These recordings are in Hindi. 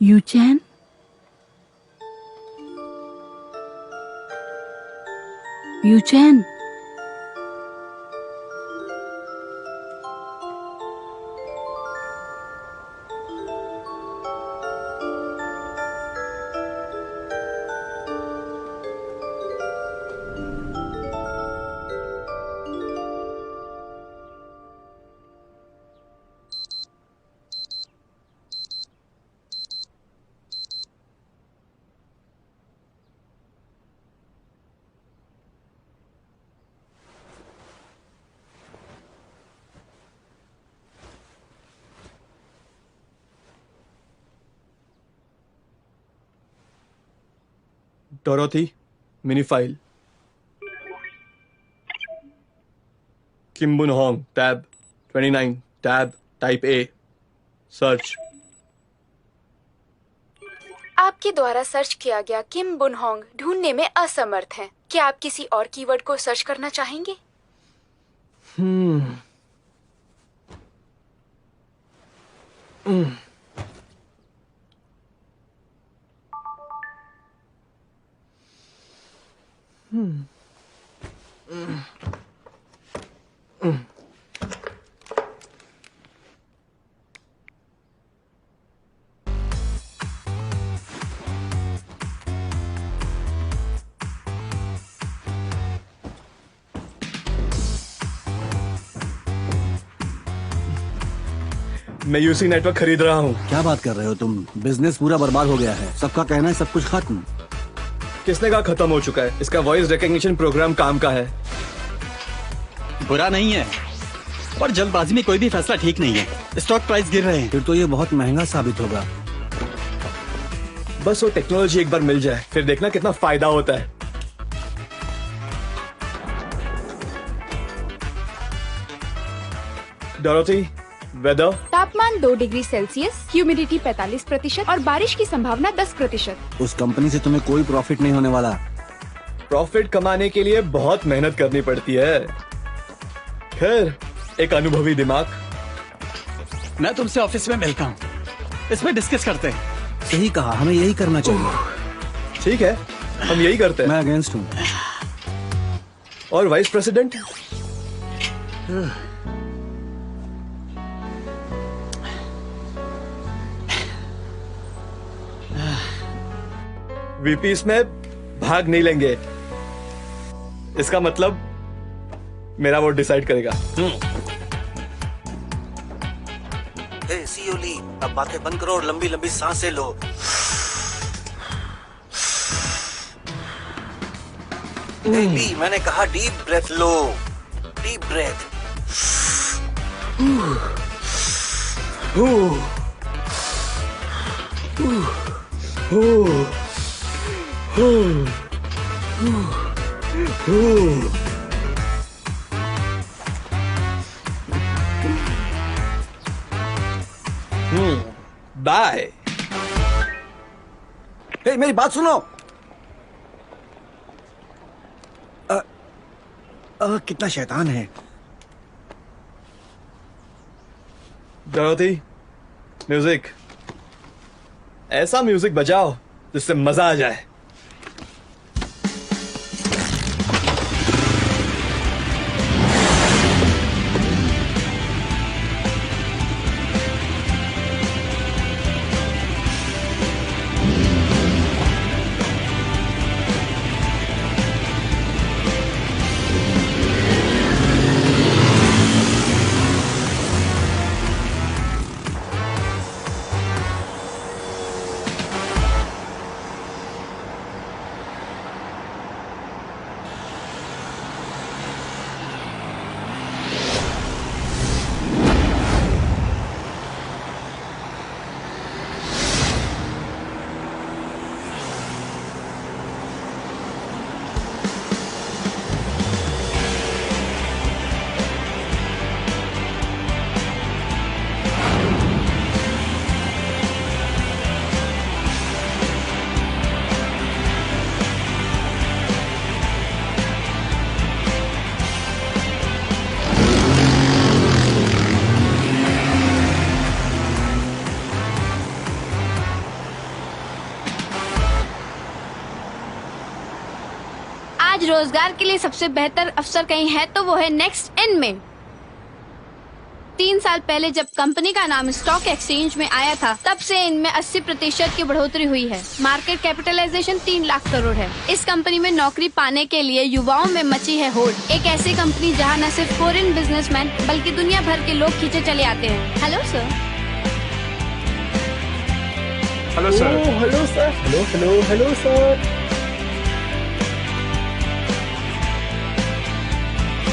यूचैन? Yuchan? Dorothy, mini file. Kim Bun Hong, tab 29, tab type A, search. आपके द्वारा सर्च किया गया किम बुन होंग ढूंढने में असमर्थ है। क्या आप किसी और कीवर्ड को सर्च करना चाहेंगे? मैं यूसी नेटवर्क खरीद रहा हूँ। क्या बात कर रहे हो तुम? बिजनेस पूरा बर्बाद हो गया है। सबका कहना है सब कुछ खत्म। किसने कहा खत्म हो चुका है? इसका वॉइस रिकॉग्निशन प्रोग्राम काम का है। बुरा नहीं है, पर जल्दबाजी में कोई भी फैसला ठीक नहीं है। स्टॉक प्राइस गिर रहे हैं। फिर तो ये बहुत महंगा साबित होगा। बस वो टेक्नोलॉजी एक बार मिल जाए, फिर देखना कितना फायदा होता है। Dorothy, weather? तापमान 2 डिग्री सेल्सियस, ह्यूमिडिटी 45% और बारिश की संभावना 10%। उस कंपनी से तुम्हें कोई प्रॉफिट नहीं होने वाला। प्रॉफिट कमाने के लिए बहुत मेहनत करनी पड़ती है। खैर, एक अनुभवी दिमाग। मैं तुमसे ऑफिस में मिलता हूँ, इसमें डिस्कस करते हैं। सही कहा, हमें यही करना चाहिए। ठीक है, हम यही करते हैं। मैं अगेंस्ट हूँ। और वाइस प्रेसिडेंट? वीपी इसमें भाग नहीं लेंगे। इसका मतलब मेरा वोट डिसाइड करेगा। सीओ ली, अब बातें बंद करो और लंबी लंबी सांसें लो। ली, मैंने कहा डीप ब्रेथ लो। Deep breath. बाय। मेरी बात सुनो। कितना शैतान है। Dorothy, music. ऐसा म्यूजिक बजाओ जिससे मजा आ जाए। रोजगार के लिए सबसे बेहतर अवसर कहीं है तो वो है नेक्स्ट इन में। 3 साल पहले जब कंपनी का नाम स्टॉक एक्सचेंज में आया था, तब से इनमें 80% की बढ़ोतरी हुई है। मार्केट कैपिटलाइजेशन 3 लाख करोड़ है। इस कंपनी में नौकरी पाने के लिए युवाओं में मची है होड़। एक ऐसी कंपनी जहां न सिर्फ फॉरेन बिजनेसमैन बल्कि दुनिया भर के लोग खींचे चले आते हैं। Hello sir. Hello sir. Hello sir. Hello hello hello sir.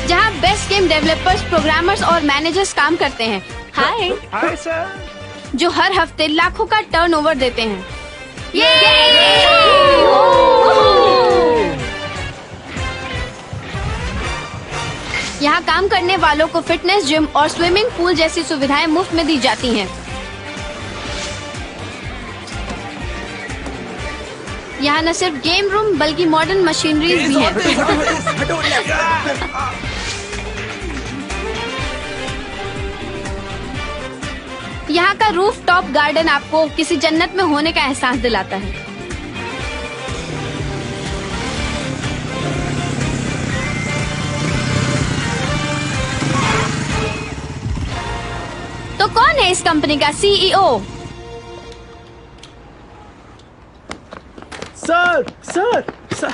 जहाँ बेस्ट गेम डेवलपर्स, प्रोग्रामर्स और मैनेजर्स काम करते हैं। हाय। Hi sir. जो हर हफ्ते लाखों का टर्नओवर देते हैं। यहाँ काम करने वालों को फिटनेस जिम और स्विमिंग पूल जैसी सुविधाएं मुफ्त में दी जाती हैं। यहाँ न सिर्फ गेम रूम बल्कि मॉडर्न मशीनरीज भी हैं। यहाँ का रूफ टॉप गार्डन आपको किसी जन्नत में होने का एहसास दिलाता है। तो कौन है इस कंपनी का CEO? Sir sir sir.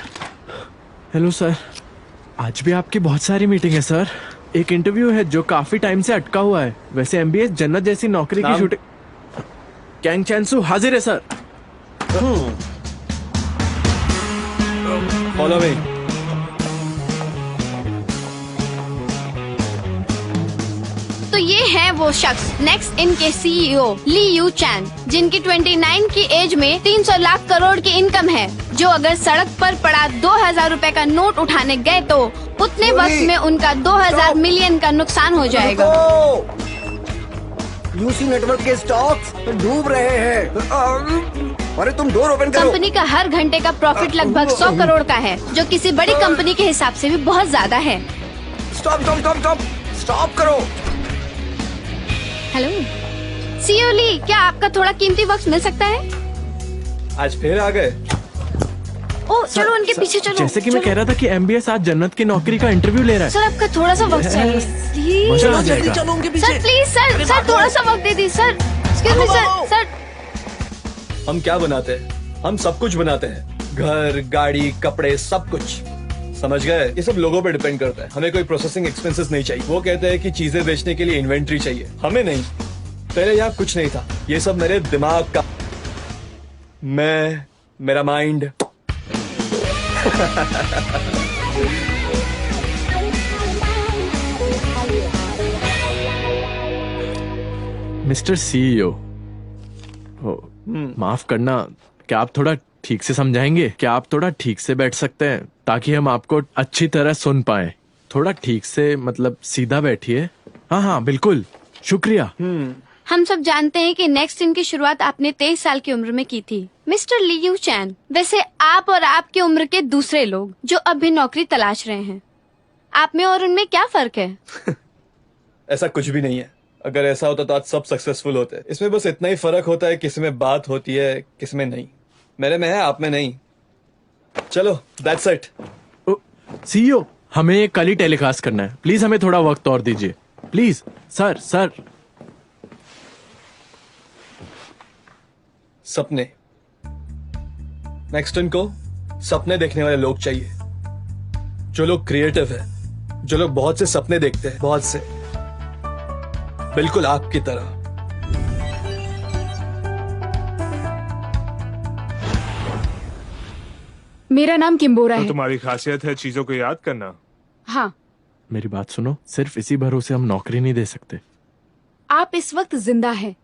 Hello sir, आज भी आपकी बहुत सारी मीटिंग है सर। एक इंटरव्यू है जो काफी टाइम से अटका हुआ है। वैसे एमबीएस जन्नत जैसी नौकरी की शूटिंग। कैंग चैनसू हाजिर है सर। Follow me. तो ये है वो शख्स, नेक्स्ट इन के सीईओ ली यू चैन, जिनकी 29 की एज में 300 लाख करोड़ की इनकम है। जो अगर सड़क पर पड़ा 2000 रुपए का नोट उठाने गए तो उतने वक्त में उनका 2000 मिलियन का नुकसान हो जाएगा। यूसी नेटवर्क के स्टॉक्स डूब रहे हैं। अरे तुम डोर ओपन करो। कंपनी का हर घंटे का प्रॉफिट लगभग 100 करोड़ का है, जो किसी बड़ी कंपनी के हिसाब से भी बहुत ज्यादा है। Stop stop stop stop stop करो। हेलो सीईओ ली, क्या आपका थोड़ा कीमती वक्त मिल सकता है? आज फिर आ गए। ओ चलो उनके पीछे चलो। जैसे कि मैं कह रहा था कि एमबीएस आज जन्नत की नौकरी का इंटरव्यू ले रहा है। सर आपका थोड़ा सा वक्त चाहिए प्लीज। मजा आ जाएगा। चलो उनके पीछे। सर प्लीज सर थोड़ा सा वक्त दे दी सर। Excuse me sir. हम क्या बनाते हैं? हम सब कुछ बनाते हैं। घर, गाड़ी, कपड़े, सब कुछ। समझ गए? ये सब लोगों पे डिपेंड करता है। हमें कोई प्रोसेसिंग एक्सपेंसेस नहीं चाहिए। वो कहते हैं कि चीजें बेचने के लिए इन्वेंट्री चाहिए, हमें नहीं। पहले यहाँ कुछ नहीं था। ये सब मेरे दिमाग का, मेरा माइंड। मिस्टर सीईओ, माफ करना, क्या आप थोड़ा ठीक से समझाएंगे? क्या आप थोड़ा ठीक से बैठ सकते हैं ताकि हम आपको अच्छी तरह सुन पाए? थोड़ा ठीक से, मतलब सीधा बैठिए। हाँ हाँ बिल्कुल, शुक्रिया। हम सब जानते हैं कि नेक्स्ट इन की शुरुआत आपने 23 साल की उम्र में की थी, मिस्टर ली यू चैन। वैसे आप और आपकी उम्र के दूसरे लोग जो अब भी नौकरी तलाश रहे हैं, आप में और उनमें क्या फर्क है? ऐसा कुछ भी नहीं है। अगर ऐसा होता तो आज सब सक्सेसफुल होते। इसमें बस इतना ही फर्क होता है, किसी में बात होती है, किसी में नहीं। मेरे में है, आप में नहीं। चलो, दैट्स इट। सीईओ, हमें ये कल ही टेलीकास्ट करना है। प्लीज हमें थोड़ा वक्त और दीजिए प्लीज। सर। सपने। नेक्स्ट इनको सपने देखने वाले लोग चाहिए, जो लोग क्रिएटिव है, जो लोग बहुत से सपने देखते हैं, बहुत से, बिल्कुल आपकी तरह। मेरा नाम किम्बोरा तो है। तुम्हारी खासियत है चीजों को याद करना। हाँ, मेरी बात सुनो, सिर्फ इसी भरोसे हम नौकरी नहीं दे सकते। आप इस वक्त जिंदा हैं।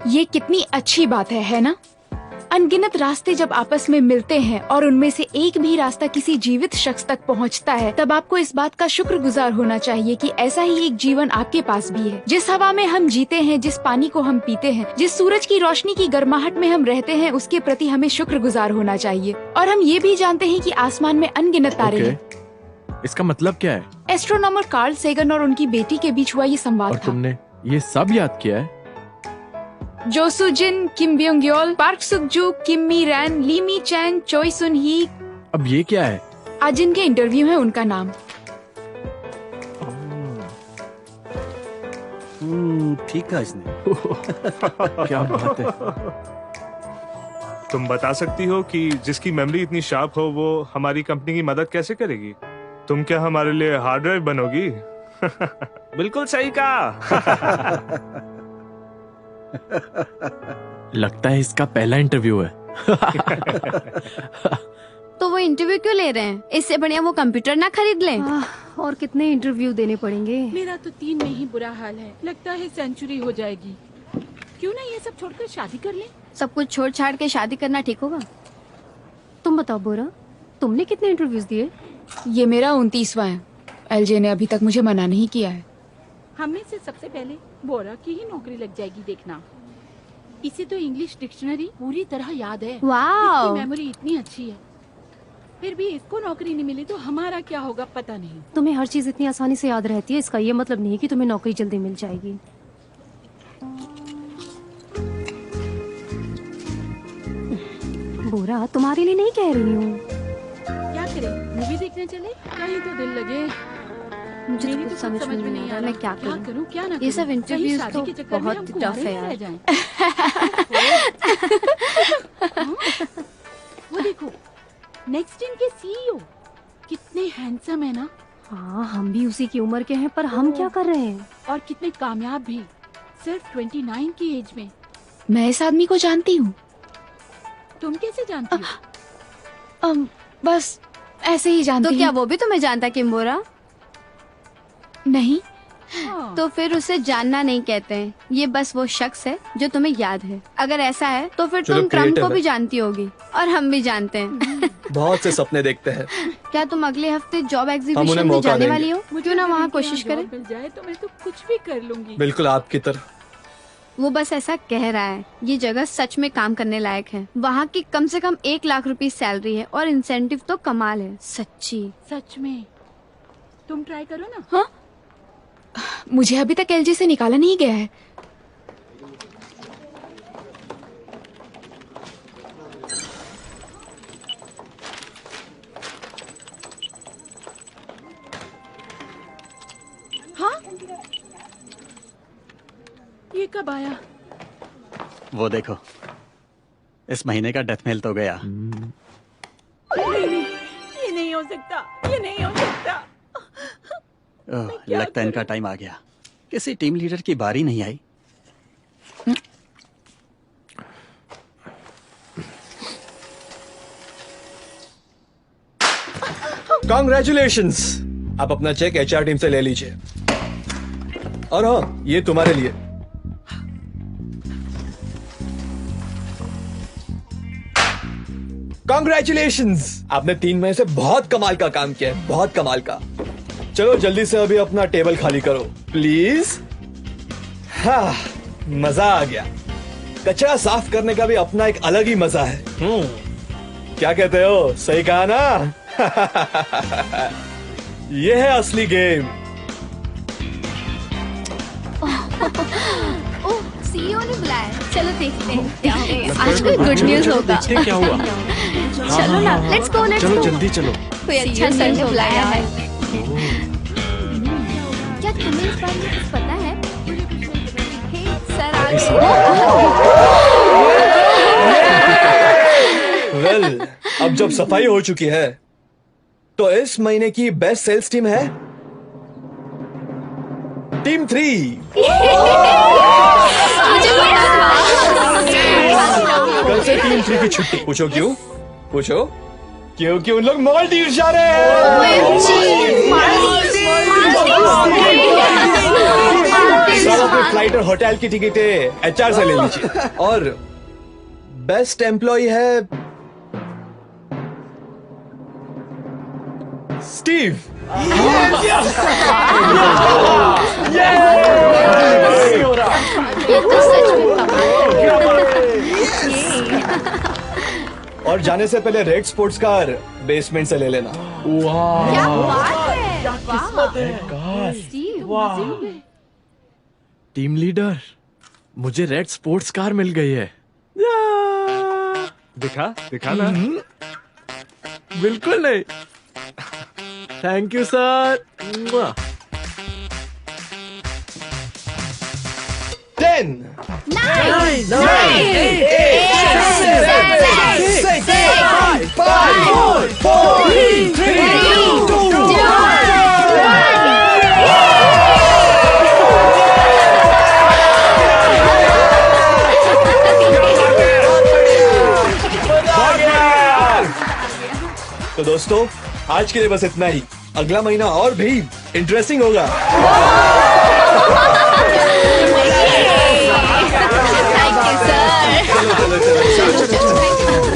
ये कितनी अच्छी बात है ना? अनगिनत रास्ते जब आपस में मिलते हैं और उनमें से एक भी रास्ता किसी जीवित शख्स तक पहुंचता है, तब आपको इस बात का शुक्रगुजार होना चाहिए कि ऐसा ही एक जीवन आपके पास भी है। जिस हवा में हम जीते हैं, जिस पानी को हम पीते हैं, जिस सूरज की रोशनी की गर्माहट में हम रहते हैं, उसके प्रति हमें शुक्रगुजार होना चाहिए। और हम ये भी जानते हैं कि आसमान में अनगिनत तारे हैं। इसका मतलब क्या है? एस्ट्रोनॉमर कार्ल सेगन और उनकी बेटी के बीच हुआ ये और संवाद था। तुमने ये सब याद किया है? जो सुजिन, किम ब्योंग योल, पार्क सुक जू, किम मी रैन, ली मी चैन, चोई सुन ही। अब ये क्या है? आज जिनके इंटरव्यू है उनका नाम। ठीक है इसने। क्या बात है। तुम बता सकती हो कि जिसकी मेमोरी इतनी शार्प हो वो हमारी कंपनी की मदद कैसे करेगी? तुम क्या हमारे लिए हार्ड ड्राइव बनोगी? बिल्कुल सही कहा। लगता है इसका पहला इंटरव्यू है। तो वो इंटरव्यू क्यों ले रहे हैं? इससे बढ़िया वो कंप्यूटर ना खरीद लें। और कितने इंटरव्यू देने पड़ेंगे? मेरा तो 3 में ही बुरा हाल है। लगता है सेंचुरी हो जाएगी। क्यों ना ये सब छोड़कर शादी कर लें? सब कुछ छोड़ छाड़ के शादी करना ठीक होगा? तुम बताओ बोरा, तुमने कितने इंटरव्यूज दिए? ये मेरा 29वां है। एलजे ने अभी तक मुझे मना नहीं किया है। हमें से सबसे पहले बोरा की ही नौकरी लग जाएगी, देखना। इसे तो इंग्लिश डिक्शनरी पूरी तरह याद है। वाओ। इसकी मेमोरी इतनी अच्छी है। फिर भी इसको नौकरी नहीं मिली तो हमारा क्या होगा पता नहीं। तुम्हें हर चीज इतनी आसानी से याद रहती है, इसका ये मतलब नहीं कि तुम्हें नौकरी जल्दी मिल जाएगी। बोरा, तुम्हारे लिए नहीं कह रही हूँ। क्या करें, मूवी देखने चले? कहीं तो दिल लगे। मुझे मेरी तो तो कुछ समझ में नहीं आ रहा मैं क्या करूं। क्या ना ये सब करूं? कहीं इंटरव्यूज शादी तो के चक्कर में बहुत हम टफ कुंवारे है ही यार। रह जाएं। वो देखो, नेक्स्ट इन के सीईओ कितने हैंडसम है ना। हाँ, हम भी उसी की उम्र के हैं, पर हम क्या कर रहे हैं? और कितने कामयाब भी, सिर्फ 29 की एज में। मैं इस आदमी को जानती हूँ। तुम कैसे जानती हो? बस ऐसे ही जानती तो क्या हूँ। वो भी तुम्हें जानता किम्बोरा? नहीं। हाँ। तो फिर उसे जानना नहीं कहते हैं। ये बस वो शख्स है जो तुम्हें याद है। अगर ऐसा है तो फिर चलो, तुम ट्रम्प creative को है। भी जानती होगी और हम भी जानते हैं। बहुत से सपने देखते हैं। क्या तुम अगले हफ्ते जॉब हम एग्जीबिशन उन्हें में मौका जाने देंगे। वाली हो? क्यों ना अगर वहाँ इनके कोशिश यहाँ करें? जॉब मिल जाए तो मैं तो कुछ भी कर लूंगी। बिल्कुल आपकी तरह। वो बस ऐसा कह रहा है। ये जगह सच में काम करने लायक है। वहाँ की कम से कम 1 लाख रुपए सैलरी है और इंसेंटिव तो कमाल है सच्ची। सच में तुम ट्राई करो ना। हाँ, मुझे अभी तक एलजे से निकाला नहीं गया है। हाँ, ये कब आया? वो देखो, इस महीने का डेथ मेल तो गया। नहीं, ये नहीं हो सकता, ये नहीं हो सकता। ओह, लगता है इनका टाइम आ गया। किसी टीम लीडर की बारी नहीं आई। कॉन्ग्रेचुलेशंस, आप अपना चेक एचआर टीम से ले लीजिए। और हाँ, ये तुम्हारे लिए। कॉन्ग्रेचुलेशंस, आपने 3 महीने से बहुत कमाल का काम किया है, बहुत कमाल का। चलो जल्दी से अभी अपना टेबल खाली करो प्लीज। हाँ, मजा आ गया। कचरा साफ करने का भी अपना एक अलग ही मजा है। क्या कहते हो, सही कहा ना? ये है असली गेम। ओह, सीईओ ने बुलाया। चलो देखते हैं क्या होगा। आज कोई गुड न्यूज चलो होगा। देखते हैं क्या हुआ। चलो ना, लेट्स गो लेट्स चलो गो। जल्दी चलो। कोई अच्छा सर ने बुलाया है। क्या तुम्हें इस बारे में कुछ पता है? हे, सर आ गए। वेल, अब जब सफाई हो चुकी है तो इस महीने की बेस्ट सेल्स टीम है टीम 3। कल से टीम 3 की छुट्टी। पूछो क्यों? पूछो क्योंकि उन लोग मालदीव जा रहे हैं। सब अपने फ्लाइट और होटल की टिकटें एचआर से ले लीजिए। और बेस्ट एम्प्लॉय है स्टीव। ये तो सच में कमाल है। और जाने से पहले रेड स्पोर्ट्स कार बेसमेंट से ले लेना। क्या बात है? वाह। स्टीव, टीम लीडर, मुझे रेड स्पोर्ट्स कार मिल गई है। दिखा दिखा ना। बिल्कुल नहीं। Thank you sir. 10 9 तो दोस्तों आज के लिए बस इतना ही। अगला महीना और भी इंटरेस्टिंग होगा।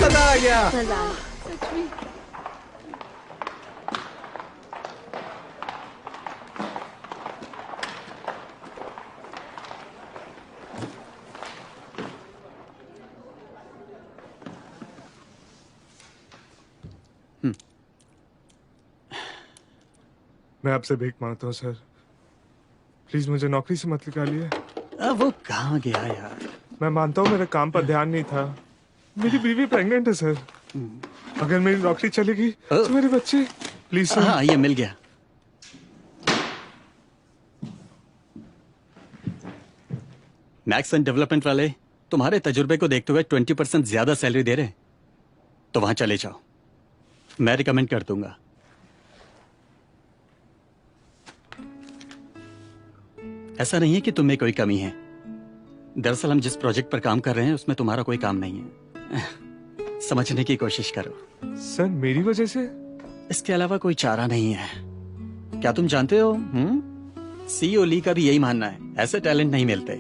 मजा आ गया। मैं आपसे भीख मांगता हूँ सर, प्लीज मुझे नौकरी से मत निकालिए। वो कहाँ गया यार? मैं मानता हूँ मेरे काम पर ध्यान नहीं था। मेरी बीवी प्रेग्नेंट है सर। अगर मेरी नौकरी चलेगी तो मेरे बच्चे। Please sir. हाँ, ये मिल गया। मैक्स एंड डेवलपमेंट वाले तुम्हारे तजुर्बे को देखते हुए 20% ज्यादा सैलरी दे रहे हैं, तो वहां चले जाओ। मैं रिकमेंड कर दूंगा। ऐसा नहीं है कि तुम में कोई कमी है। दरअसल हम जिस प्रोजेक्ट पर काम कर रहे हैं उसमें तुम्हारा कोई काम नहीं है। समझने की कोशिश करो। सर मेरी वजह से? इसके अलावा कोई चारा नहीं है। क्या तुम जानते हो, सीईओ ली का भी यही मानना है, ऐसे टैलेंट नहीं मिलते।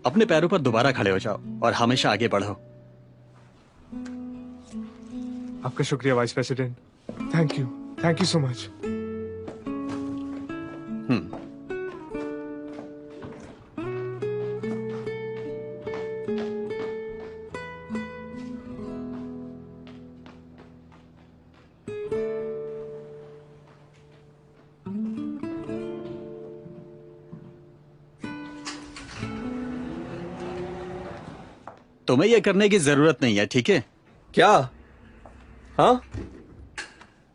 अपने पैरों पर दोबारा खड़े हो जाओ और हमेशा आगे बढ़ो। आपका शुक्रिया vice president. Thank you so much. तुम्हें यह करने की जरूरत नहीं है, ठीक है? क्या? हाँ,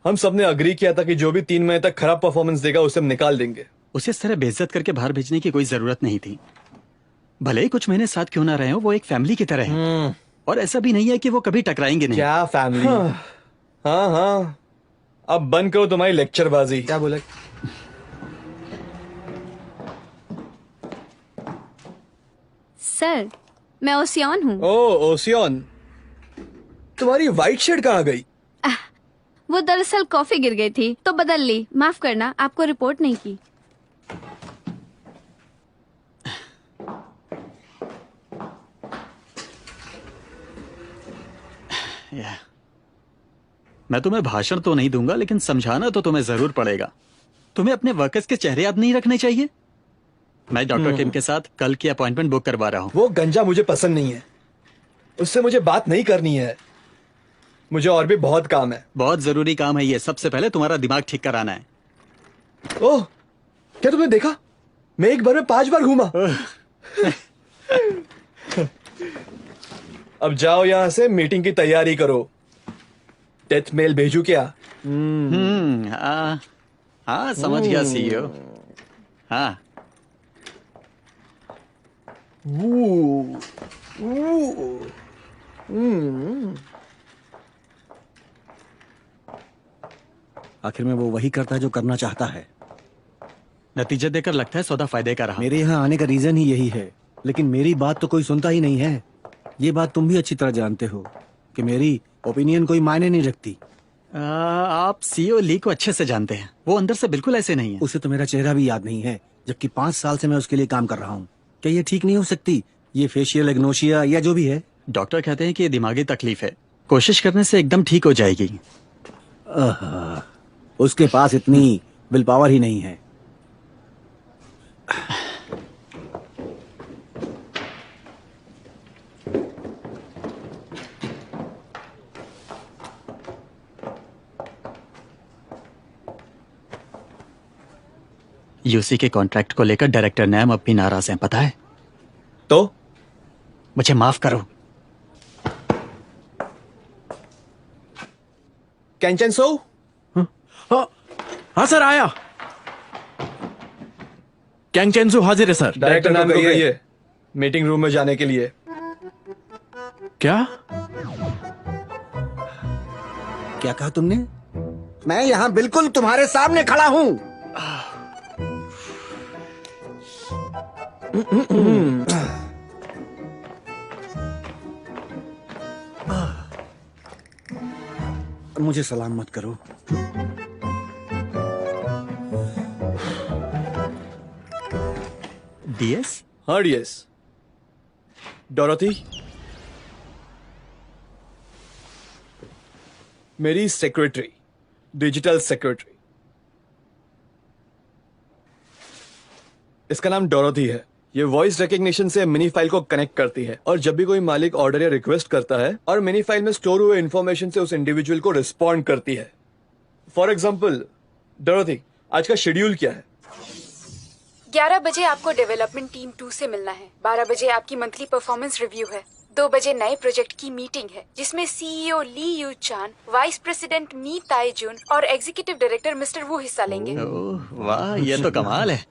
हम सबने अग्री किया था कि जो भी 3 महीने तक खराब परफॉर्मेंस देगा उसे हम निकाल देंगे। उसे इस तरह बेइज्जत करके बाहर भेजने की कोई जरूरत नहीं थी। भले ही कुछ महीने साथ क्यों ना रहे हो, वो एक फैमिली की तरह है। और ऐसा भी नहीं है कि वो कभी टकराएंगे नहीं। क्या फैमिली? हाँ, अब बंद करो तुम्हारी लेक्चरबाजी। क्या बोला? सर मैं ओसियन हूँ। ओ ओसियन, तुम्हारी व्हाइट शर्ट कहाँ गई? वो दरअसल कॉफी गिर गई थी तो बदल ली। माफ करना, आपको रिपोर्ट नहीं की। मैं तुम्हें भाषण तो नहीं दूंगा, लेकिन समझाना तो तुम्हें जरूर पड़ेगा। तुम्हें अपने वर्कर्स के चेहरे याद नहीं रखने चाहिए। मैं डॉक्टर किम के साथ कल की अपॉइंटमेंट बुक करवा रहा हूँ। वो गंजा मुझे पसंद नहीं है, उससे मुझे बात नहीं करनी है। मुझे और भी बहुत काम है। बहुत जरूरी काम है ये। सबसे पहले तुम्हारा दिमाग ठीक कराना है। ओह, क्या तुमने देखा? मैं एक बार में 5 बार घूमा। अब जाओ यहाँ से, मीटिंग की तैयारी करो। डेथ मेल भेजू क्या? हाँ समझ गया सीईओ। हाँ आखिर में वो वही करता है जो करना चाहता है। नतीजे देकर लगता है सौदा फायदे का रहा। मेरे यहाँ आने का रीजन ही यही है, लेकिन मेरी बात तो कोई सुनता ही नहीं है। ये बात तुम भी अच्छी तरह जानते हो कि मेरी ओपिनियन कोई मायने नहीं रखती। आप सीईओ ली को अच्छे से जानते हैं। वो अंदर से बिल्कुल ऐसे नहीं है। उसे तो मेरा चेहरा भी याद नहीं है, जबकि 5 साल से मैं उसके लिए काम कर रहा हूँ। क्या ये ठीक नहीं हो सकती? ये फेशियल एग्नोशिया या जो भी है। डॉक्टर कहते हैं कि ये दिमागी तकलीफ है, कोशिश करने से एकदम ठीक हो जाएगी। उसके पास इतनी विल पावर ही नहीं है। यूसी के कॉन्ट्रैक्ट को लेकर डायरेक्टर नैम अब भी नाराज हैं, पता है? तो मुझे माफ करो। कैंचन सो? हाँ सर आया। कैंग चेंसू हाजिर है सर। डायरेक्टर नाम को कहिए मीटिंग रूम में जाने के लिए। क्या क्या कहा तुमने? मैं यहाँ बिल्कुल तुम्हारे सामने खड़ा हूँ। मुझे सलाम मत करो। डीएस? हाँ डीएस। डोरोथी मेरी सेक्रेटरी, डिजिटल सेक्रेटरी। इसका नाम डोरोथी है। ये वॉइस रिकग्निशन से मिनी फाइल को कनेक्ट करती है और जब भी कोई मालिक ऑर्डर या रिक्वेस्ट करता है और मिनी फाइल में स्टोर हुए इन्फॉर्मेशन से उस इंडिविजुअल को रिस्पॉन्ड करती है। फॉर एग्जाम्पल डोरोथी, आज का शेड्यूल क्या है? 11 बजे आपको डेवलपमेंट टीम 2 से मिलना है। 12 बजे आपकी मंथली परफॉर्मेंस रिव्यू है। 2 बजे नए प्रोजेक्ट की मीटिंग है जिसमें CEO Lee Yu Chan, vice president Mi Taijun और एग्जीक्यूटिव डायरेक्टर मिस्टर वू हिस्सा लेंगे। ओह वाह, ये तो कमाल है।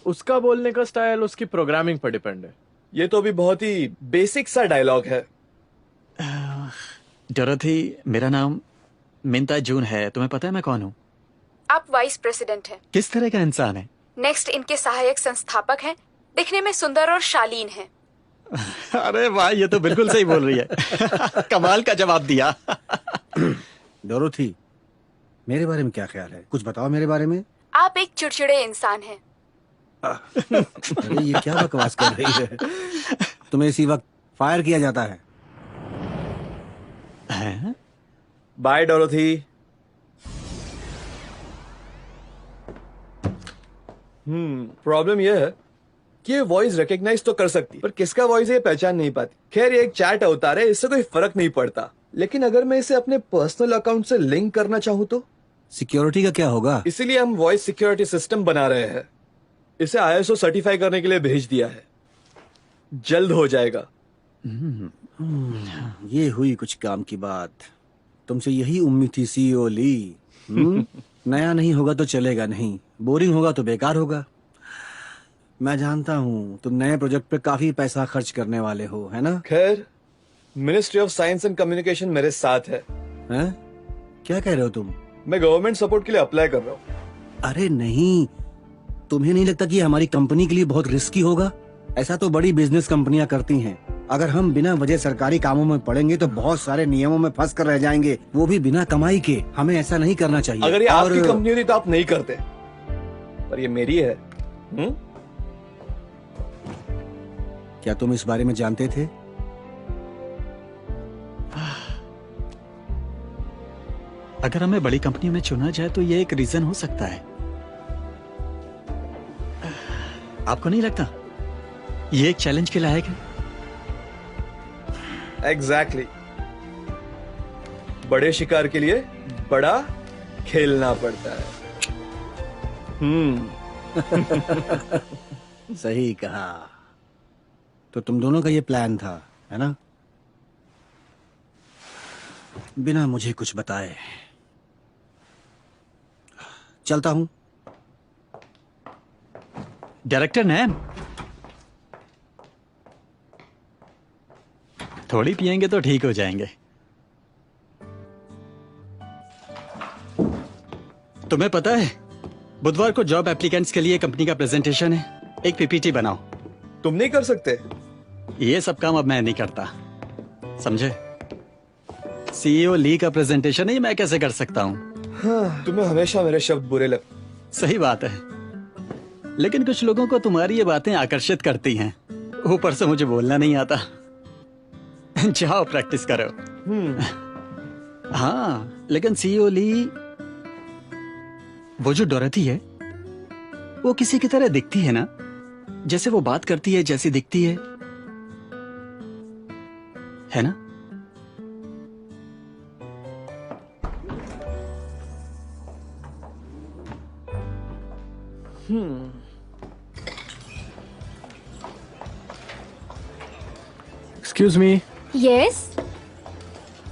उसका बोलने का स्टाइल उसकी प्रोग्रामिंग पर डिपेंड है। ये तो अभी बहुत ही बेसिक सा डायलॉग है। डोरोथी, मेरा नाम मिंता जून है। तुम्हें पता है मैं कौन हूँ? आप वाइस प्रेसिडेंट हैं। किस तरह का इंसान है? नेक्स्ट इनके सहायक संस्थापक हैं। दिखने में सुंदर और शालीन हैं। अरे वाह, ये तो बिल्कुल सही बोल रही है। कमाल का जवाब दिया। डोरोथी, मेरे बारे में क्या ख्याल है? कुछ बताओ मेरे बारे में। आप एक चिड़चिड़े इंसान हैं। अरे ये क्या बकवास कर रही है? तुम्हें इसी वक्त फायर किया जाता है। हैं? Bye Dorothy. प्रॉब्लम यह है कि ये वॉइस रिकॉग्नाइज तो कर सकती पर किसका वॉइस है ये पहचान नहीं पाती। खैर ये एक चैट अवतार है, इससे कोई फर्क नहीं पड़ता। लेकिन अगर मैं इसे अपने पर्सनल अकाउंट से लिंक करना चाहूँ तो? सिक्योरिटी का क्या होगा? इसीलिए हम वॉइस सिक्योरिटी सिस्टम बना रहे हैं। इसे ISO सर्टिफाई करने के लिए भेज दिया है। जल्द हो जाएगा। ये हुई कुछ काम की बात। तुमसे यही उम्मीद थी सीईओ ली। नया नहीं होगा तो चलेगा नहीं, बोरिंग होगा तो बेकार होगा। मैं जानता हूँ तुम नए प्रोजेक्ट पे काफी पैसा खर्च करने वाले हो, है ना? खैर ministry of science and communication मेरे साथ है। हैं? क्या कह रहे हो तुम? मैं गवर्नमेंट सपोर्ट के लिए अप्लाई कर रहा हूँ। अरे नहीं, तुम्हें नहीं लगता कि हमारी कंपनी के लिए बहुत रिस्की होगा? ऐसा तो बड़ी बिजनेस कंपनियां करती हैं। अगर हम बिना वजह सरकारी कामों में पड़ेंगे तो बहुत सारे नियमों में फंस कर रह जाएंगे, वो भी बिना कमाई के। हमें ऐसा नहीं करना चाहिए। अगर ये आपकी कंपनी होती तो आप नहीं करते, पर ये मेरी है। क्या तुम इस बारे में जानते थे? अगर हमें बड़ी कंपनी में चुना जाए तो ये एक रीजन हो सकता है। आपको नहीं लगता ये एक चैलेंज के लायक है? एग्जैक्टली। बड़े शिकार के लिए बड़ा खेलना पड़ता है। सही कहा। तो तुम दोनों का ये प्लान था, है ना? बिना मुझे कुछ बताए। चलता हूं। डायरेक्टर नैम, थोड़ी पिएंगे तो ठीक हो जाएंगे। तुम्हें पता है बुधवार को जॉब एप्लीकेंट्स के लिए कंपनी का प्रेजेंटेशन है। एक पीपीटी बनाओ। तुम नहीं कर सकते? ये सब काम अब मैं नहीं करता, समझे? सीईओ ली का प्रेजेंटेशन है, मैं कैसे कर सकता हूँ? हाँ, तुम्हें हमेशा मेरे शब्द बुरे लगते। सही बात है, लेकिन कुछ लोगों को तुम्हारी ये बातें आकर्षित करती हैं। ऊपर से मुझे बोलना नहीं आता। जाओ प्रैक्टिस करो। हाँ, लेकिन सीईओ ली, वो जो डोरोथी है वो किसी की तरह दिखती है ना? जैसे वो बात करती है जैसी दिखती है ना? Excuse me. Yes.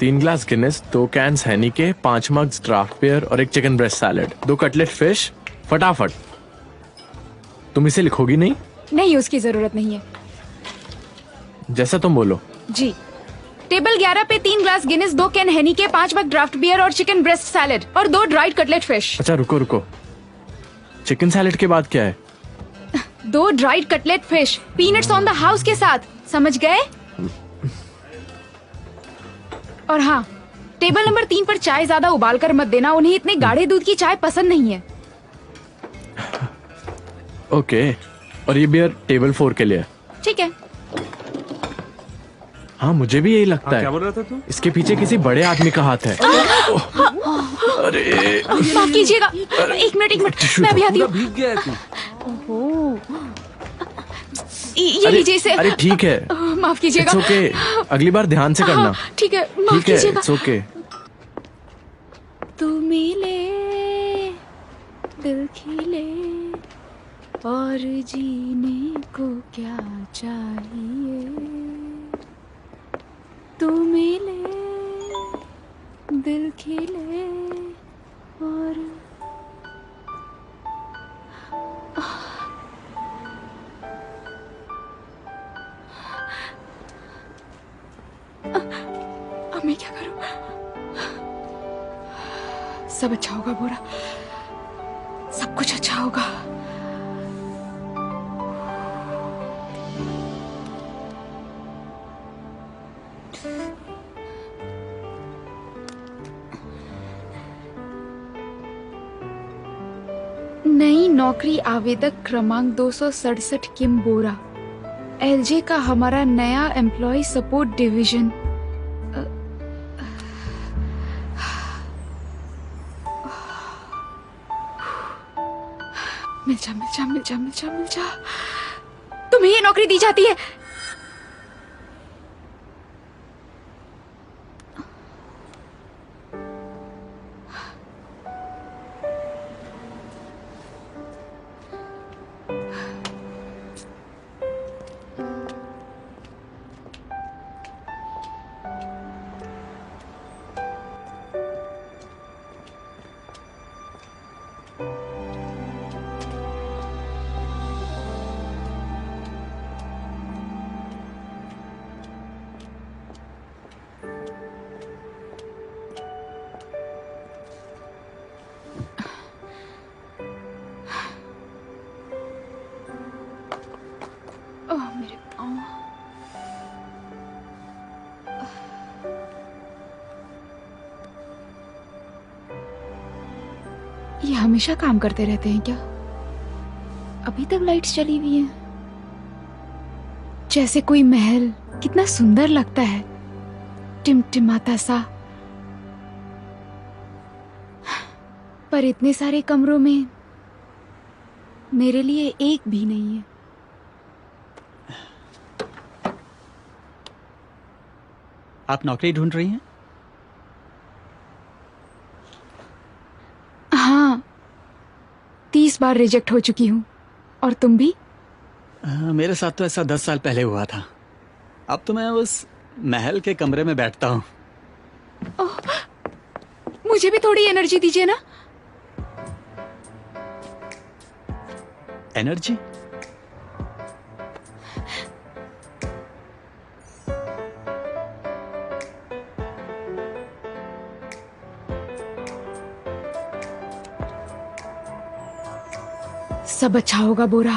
3 glass Guinness, 2 cans Heineken, 5 mugs draft beer और 1 chicken breast salad, 2 cutlet fish. फटाफट। तुम इसे लिखोगी नहीं? नहीं, उसकी जरूरत नहीं है। जैसा तुम बोलो। जी। टेबल 11 पे 3 ग्लास गिनेस, 2 कैन हैनी के, 5 मग ड्राफ्ट बियर और चिकन ब्रेस्ट सैलेड और 2 ड्राइड कटलेट फिश। अच्छा रुको, चिकन सैलेड के बाद क्या है? 2 dried cutlet fish, peanuts on the house के साथ, समझ गए? और हाँ, टेबल नंबर 3 पर चाय ज्यादा उबाल कर मत देना, उन्हें इतने गाढ़े दूध की चाय पसंद नहीं है। ओके, और ये बियर टेबल 4 के लिए। ठीक है। हाँ, मुझे भी यही लगता है। क्या बोल रहा था तू? इसके पीछे किसी बड़े आदमी का हाथ है। अरे माफ कीजिएगा, एक मिनट, मैं अभी आती हूँ। भीग गया तू। ये लीजिए इसे। अरे ठीक है, माफ कीजिएगा। इट्स ओके, अगली बार ध्यान से करना। ठीक है, माफ ठीक है, कीजिएगा। It's okay. तू मिले दिल खिले और जीने को क्या चाहिए, तू मिले दिल खिले और अब मैं क्या करूं? सब अच्छा होगा बोरा, सब कुछ अच्छा होगा। नई नौकरी आवेदक क्रमांक 267 किम बोरा, एलजे का हमारा नया एम्प्लॉय सपोर्ट डिवीजन। मिल जा। तुम्हें ये नौकरी दी जाती है। ओह मेरे पाँव। ये हमेशा काम करते रहते हैं क्या? अभी तक लाइट्स चली हुई हैं। जैसे कोई महल, कितना सुंदर लगता है, टिमटिमाता सा। पर इतने सारे कमरों में मेरे लिए एक भी नहीं है। आप नौकरी ढूंढ रही हैं? हाँ, 30 बार रिजेक्ट हो चुकी हूँ। और तुम भी? मेरे साथ तो ऐसा 10 साल पहले हुआ था। अब तो मैं उस महल के कमरे में बैठता हूँ। मुझे भी थोड़ी एनर्जी दीजिए ना। एनर्जी? सब अच्छा होगा बोरा,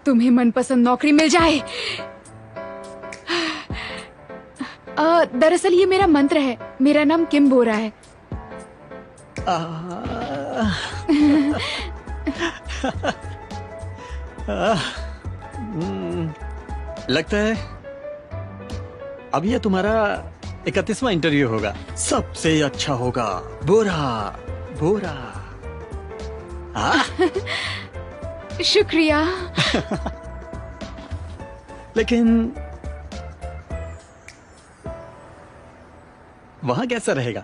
तुम्हें मनपसंद नौकरी मिल जाए। दरअसल ये मेरा मंत्र है। मेरा नाम किम बोरा है। लगता है अब ये तुम्हारा 31वां इंटरव्यू होगा। सबसे अच्छा होगा। बोरा बोरा। शुक्रिया। लेकिन वहां कैसा रहेगा?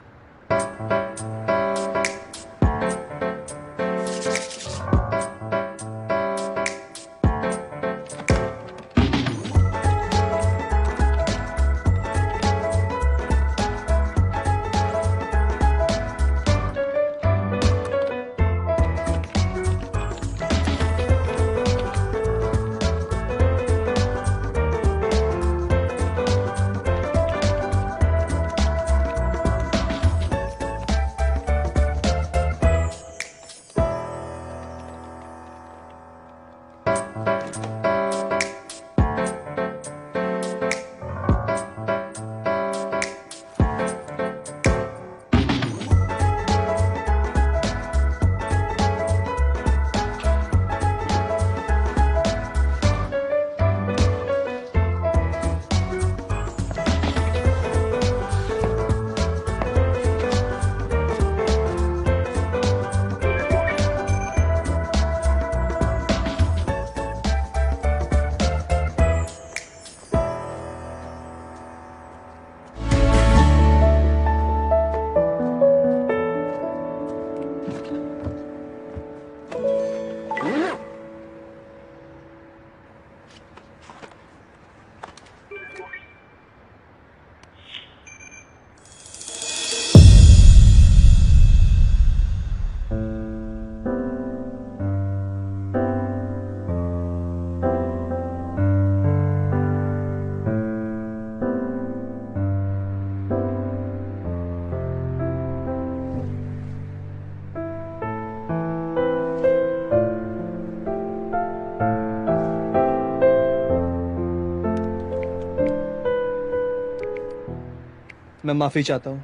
मैं माफी चाहता हूँ।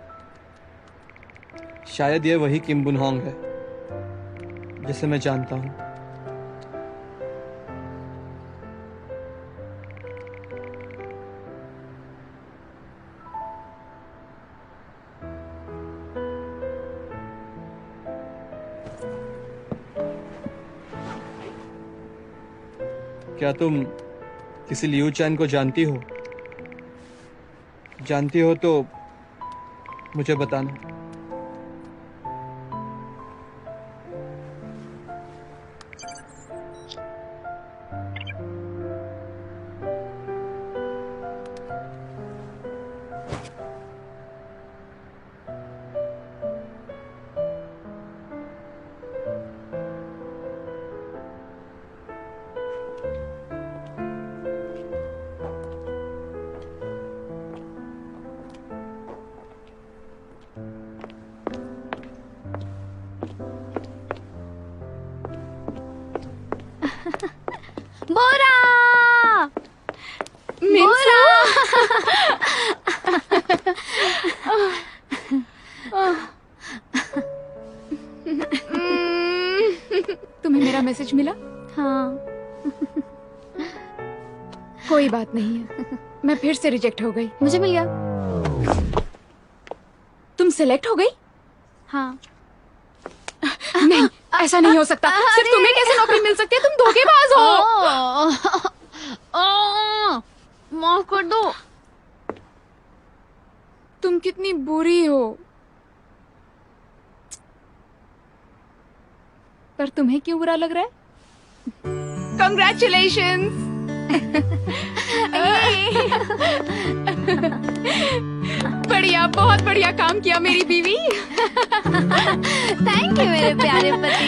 शायद ये वही किम बुन होंग है जिसे मैं जानता हूँ। क्या तुम किसी लियू चैन को जानती हो? जानती हो तो मुझे बताना। बोरा मिन्सा! तुम्हें मेरा मैसेज मिला? हाँ। कोई बात नहीं है, मैं फिर से रिजेक्ट हो गई। मुझे मिल गया। तुम सेलेक्ट हो गई? हाँ। नहीं, ऐसा नहीं हो सकता। सिर्फ तुम्हें कैसे नौकरी मिल सकती है? तुम धोखेबाज हो। माफ कर दो। तुम कितनी बुरी हो। पर तुम्हें क्यों बुरा लग रहा है? Congratulations! बढ़िया, बहुत बढ़िया काम किया मेरी बीवी। थैंक यू मेरे प्यारे पति।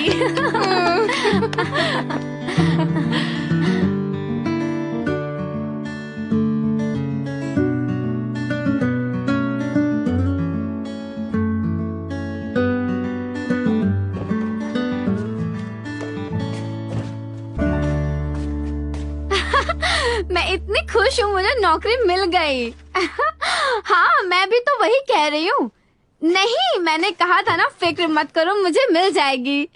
मैं इतनी खुश हूँ, मुझे नौकरी मिल गई। हाँ, मैं भी तो वही कह रही हूँ। नहीं, मैंने कहा था ना, फिक्र मत करो, मुझे मिल जाएगी।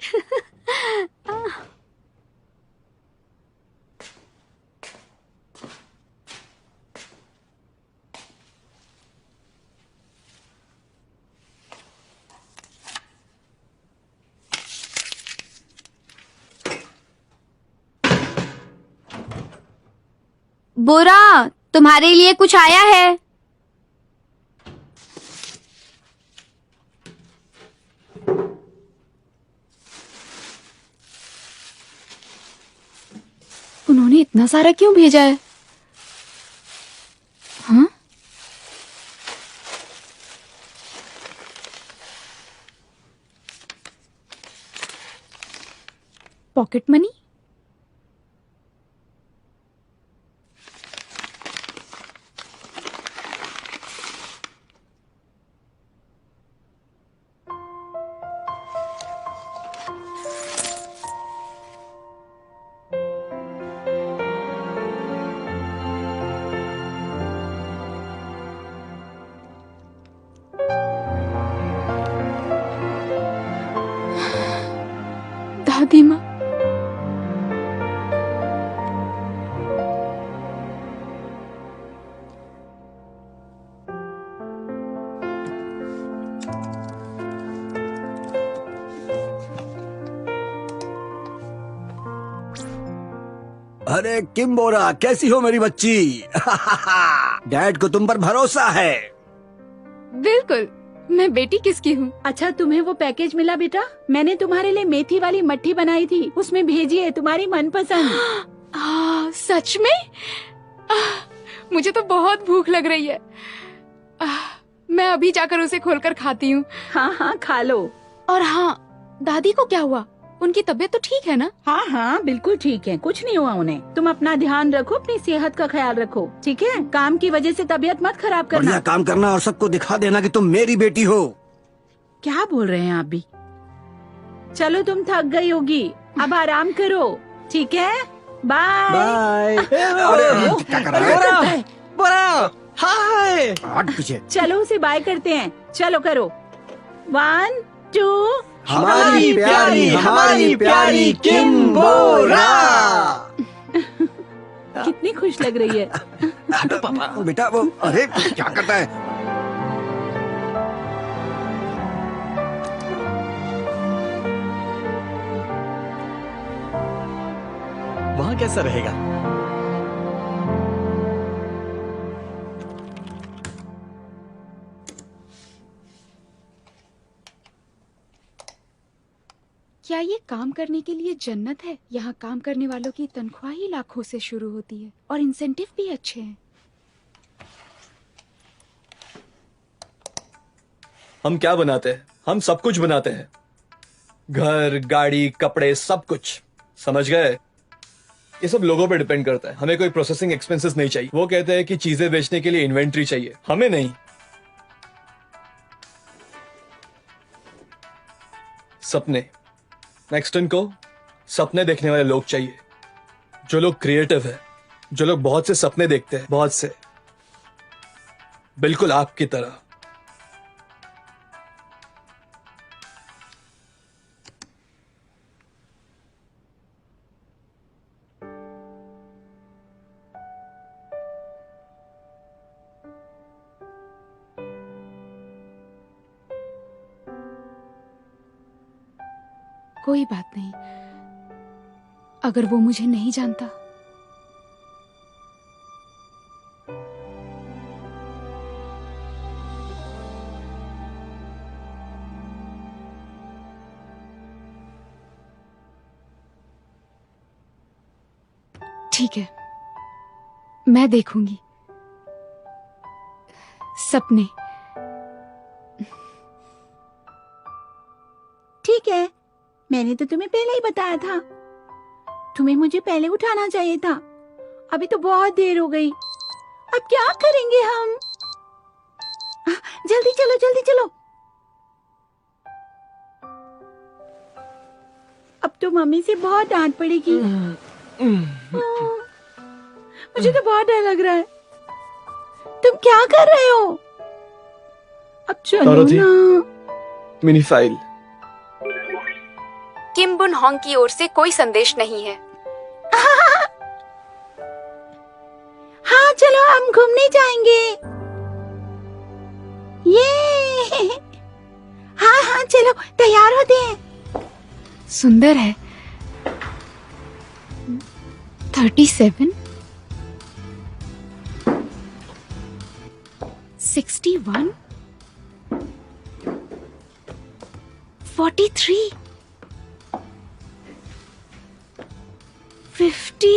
बोरा, तुम्हारे लिए कुछ आया है। उन्होंने इतना सारा क्यों भेजा है? हाँ? Pocket money? दादी माँ, अरे किम बोरा, कैसी हो मेरी बच्ची? डैड को तुम पर भरोसा है। बिल्कुल। मैं बेटी किसकी हूँ? अच्छा, तुम्हें वो पैकेज मिला बेटा? मैंने तुम्हारे लिए मेथी वाली मट्ठी बनाई थी, उसमें भेजी है तुम्हारी मनपसंद। सच में? मुझे तो बहुत भूख लग रही है। मैं अभी जाकर उसे खोलकर खाती हूँ। हाँ हाँ, खा लो। और हाँ, दादी को क्या हुआ? उनकी तबीयत तो ठीक है ना? हाँ हाँ, बिल्कुल ठीक है, कुछ नहीं हुआ उन्हें। तुम अपना ध्यान रखो, अपनी सेहत का ख्याल रखो, ठीक है? काम की वजह से तबीयत मत खराब करना। बढ़िया काम करना और सबको दिखा देना कि तुम मेरी बेटी हो। क्या बोल रहे हैं आप भी? चलो, तुम थक गई होगी, अब आराम करो, ठीक है? बाय। बाय। अरे क्या कर रहा है? बोरा, हाय। हट पीछे। चलो उसे बाय करते हैं, चलो करो। 1 2 हमारी प्यारी किम्बोरा। कितनी खुश लग रही है। हटो पापा। वो बेटा वो, अरे क्या करता है? वहां कैसा रहेगा? क्या ये काम करने के लिए जन्नत है? यहाँ काम करने वालों की तनख्वाह ही लाखों से शुरू होती है और इंसेंटिव भी अच्छे हैं। हम क्या बनाते हैं? हम सब कुछ बनाते हैं। घर, गाड़ी, कपड़े, सब कुछ। समझ गए? ये सब लोगों पे डिपेंड करता है। हमें कोई प्रोसेसिंग एक्सपेंसेस नहीं चाहिए। वो कहते हैं कि चीजें बेचने के लिए इन्वेंट्री चाहिए, हमें नहीं। सपने। नेक्स्टन को सपने देखने वाले लोग चाहिए, जो लोग क्रिएटिव है, जो लोग बहुत से सपने देखते हैं, बहुत से, बिल्कुल आपकी तरह। कोई बात नहीं, अगर वो मुझे नहीं जानता। ठीक है, मैं देखूंगी। सपने। ठीक है, मैंने तो तुम्हें पहले ही बताया था। तुम्हें मुझे पहले उठाना चाहिए था। अभी तो बहुत देर हो गई। अब क्या करेंगे हम? जल्दी चलो, जल्दी चलो। अब तो मम्मी से बहुत डांट पड़ेगी। मुझे तो बहुत डर लग रहा है। तुम क्या कर रहे हो? अब चलो डोरोथी। ना। Mini file. Kim Bun Hong की ओर से कोई संदेश नहीं है। हाँ चलो, हम घूमने जाएंगे। ये हाँ हाँ चलो, तैयार होते हैं। सुंदर है। 37 61 43 50।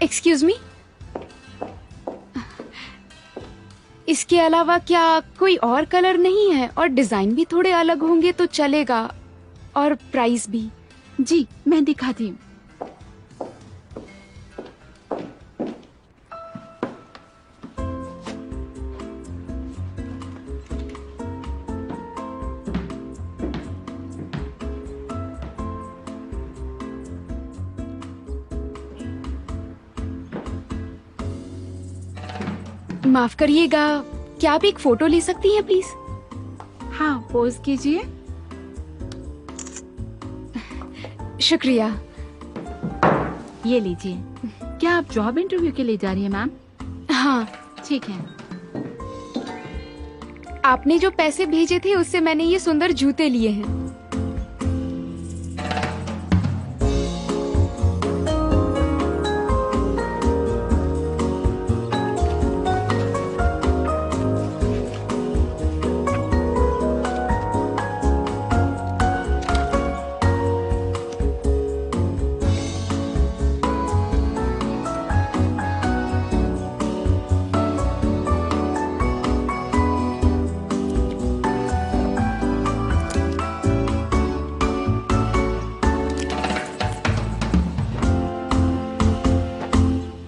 एक्सक्यूज मी, इसके अलावा क्या कोई और कलर नहीं है? और डिजाइन भी थोड़े अलग होंगे तो चलेगा, और प्राइस भी। जी मैं दिखाती हूँ। माफ करिएगा, क्या आप एक फोटो ले सकती हैं प्लीज? हाँ पोज कीजिए। शुक्रिया। ये लीजिए। क्या आप जॉब इंटरव्यू के लिए जा रही हैं मैम? हाँ, ठीक है। आपने जो पैसे भेजे थे उससे मैंने ये सुंदर जूते लिए हैं।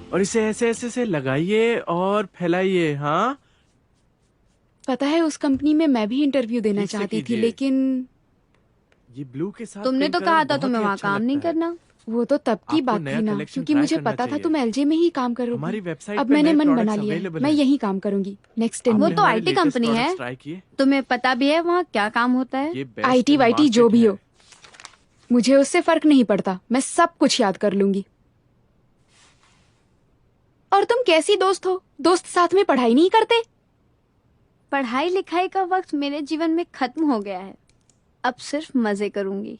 और इसे ऐसे ऐसे से लगाइए और फैलाइए। हाँ, पता है उस कंपनी में मैं भी इंटरव्यू देना ठीक से चाहती थी, कीजिए। लेकिन ये ब्लू के साथ तुमने पिंक तो कलर कहा था बहुत तुम्हें ही वहाँ अच्छा काम नहीं लगता है। करना। वो तो तब की आपको बात नया थी ना, collection क्योंकि try मुझे करना पता था चाहिए। तुम एलजे में ही काम हमारी करोगी। वेबसाइट अब पे मैंने नए मन products बना लिया है, available मैं हैं। यही काम करूंगी नेक्स्ट इन वो में। तो आपने IT हमारे कंपनी latest है। products try किए? तुम्हें पता भी है वहाँ क्या काम होता है? ये best आईटी in वाईटी जो market भी है। हो, मुझे उससे फर्क नहीं पड़ता, मैं सब कुछ याद कर लूंगी। और तुम कैसी दोस्त हो, दोस्त साथ में पढ़ाई नहीं करते? पढ़ाई लिखाई का वक्त मेरे जीवन में खत्म हो गया है, अब सिर्फ मजे करूंगी।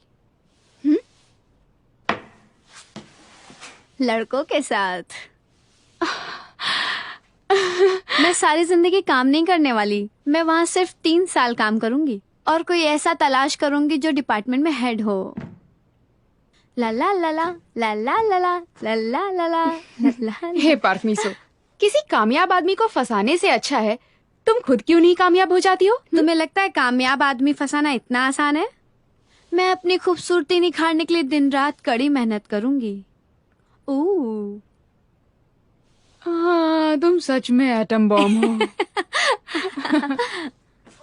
लड़कों के साथ। मैं सारी जिंदगी काम नहीं करने वाली, मैं वहाँ सिर्फ 3 साल काम करूंगी और कोई ऐसा तलाश करूंगी जो डिपार्टमेंट में हेड हो। ला ला ला ला ला ला ला ला ला ला ला ला ला। हे पार्कमीसो, किसी कामयाब आदमी को फंसाने से अच्छा है तुम खुद क्यों नहीं कामयाब हो जाती हो? तुम्हें लगता है कामयाब आदमी फंसाना इतना आसान है? मैं अपनी खूबसूरती निखारने के लिए दिन रात कड़ी मेहनत करूंगी। ओह, हाँ, तुम सच में एटम बॉम्ब हो।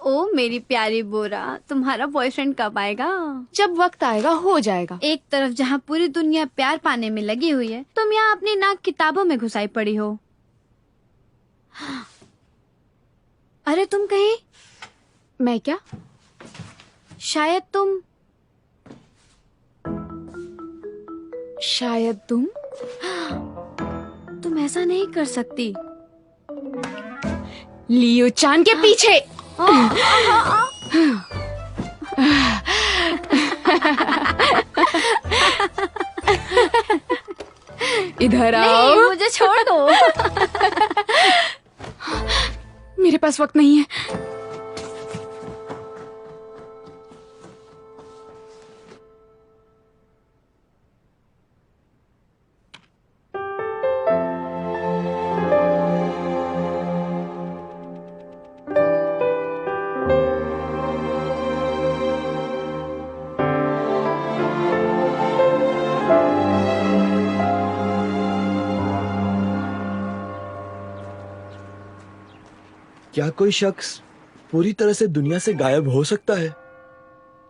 ओ मेरी प्यारी बोरा, तुम्हारा बॉयफ्रेंड कब आएगा? जब वक्त आएगा हो जाएगा। एक तरफ जहाँ पूरी दुनिया प्यार पाने में लगी हुई है, तुम यहाँ अपनी नाक किताबों में घुसाई पड़ी हो। अरे तुम कहीं, मैं क्या? शायद तुम ऐसा नहीं कर सकती। लियो चान के पीछे। इधर आओ। नहीं, मुझे छोड़ दो। मेरे पास वक्त नहीं है। क्या कोई शख्स पूरी तरह से दुनिया से गायब हो सकता है?